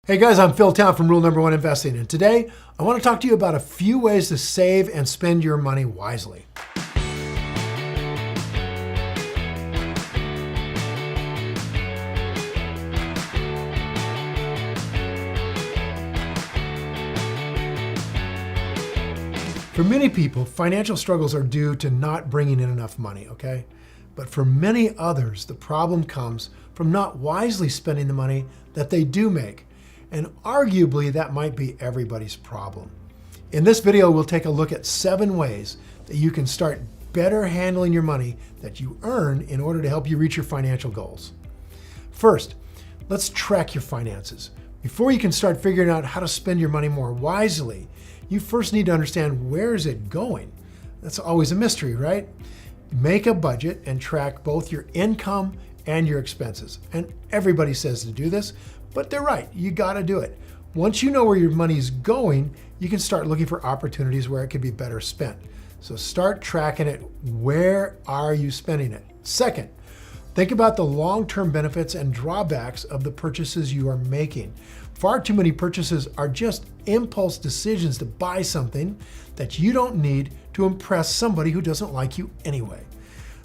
Hey guys, I'm Phil Town from Rule Number One Investing, and today I want to talk to you about a few ways to save and spend your money wisely. For many people, financial struggles are due to not bringing in enough money, okay? But for many others, the problem comes from not wisely spending the money that they do make. And arguably, that might be everybody's problem. In this video, we'll take a look at 7 ways that you can start better handling your money that you earn in order to help you reach your financial goals. First, let's track your finances. Before you can start figuring out how to spend your money more wisely, you first need to understand where is it going. That's always a mystery, right? Make a budget and track both your income and your expenses. And everybody says to do this, but they're right, you gotta do it. Once you know where your money's going, you can start looking for opportunities where it could be better spent. So start tracking it. Where are you spending it? Second, think about the long-term benefits and drawbacks of the purchases you are making. Far too many purchases are just impulse decisions to buy something that you don't need to impress somebody who doesn't like you anyway.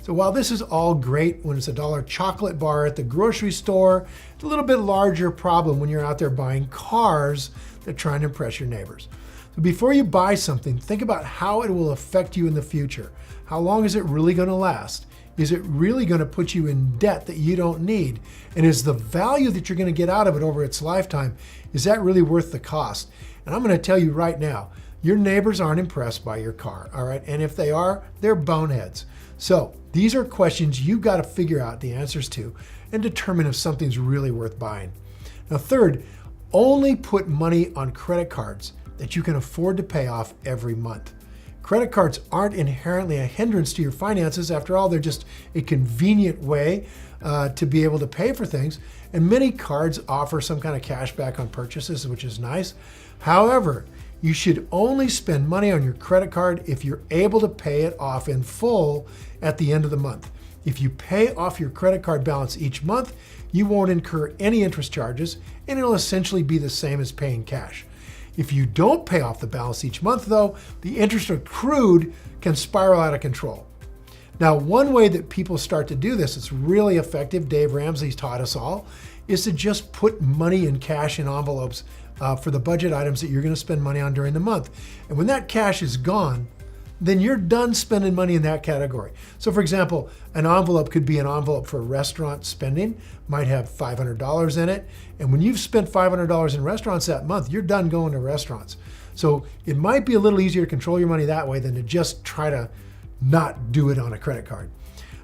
So while this is all great when it's a $1 chocolate bar at the grocery store, it's a little bit larger problem when you're out there buying cars that are trying to impress your neighbors. So before you buy something, think about how it will affect you in the future. How long is it really going to last? Is it really going to put you in debt that you don't need? And is the value that you're going to get out of it over its lifetime, is that really worth the cost? And I'm going to tell you right now, your neighbors aren't impressed by your car, all right? And if they are, they're boneheads. So these are questions you've got to figure out the answers to and determine if something's really worth buying. Now, third, only put money on credit cards that you can afford to pay off every month. Credit cards aren't inherently a hindrance to your finances. After all, they're just a convenient way to be able to pay for things. And many cards offer some kind of cash back on purchases, which is nice. However, you should only spend money on your credit card if you're able to pay it off in full at the end of the month. If you pay off your credit card balance each month, you won't incur any interest charges, and it'll essentially be the same as paying cash. If you don't pay off the balance each month, though, the interest accrued can spiral out of control. Now, one way that people start to do this, it's really effective, Dave Ramsey's taught us all, is to just put money in cash in envelopes for the budget items that you're going to spend money on during the month. And when that cash is gone, then you're done spending money in that category. So for example, an envelope could be an envelope for restaurant spending, might have $500 in it. And when you've spent $500 in restaurants that month, you're done going to restaurants. So it might be a little easier to control your money that way than to just try to not do it on a credit card.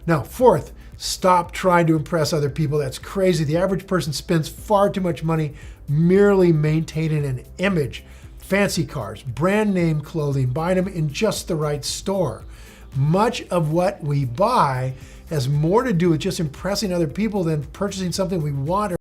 Now, fourth, stop trying to impress other people. That's crazy. The average person spends far too much money merely maintaining an image. Fancy cars, brand name clothing, buying them in just the right store. Much of what we buy has more to do with just impressing other people than purchasing something we want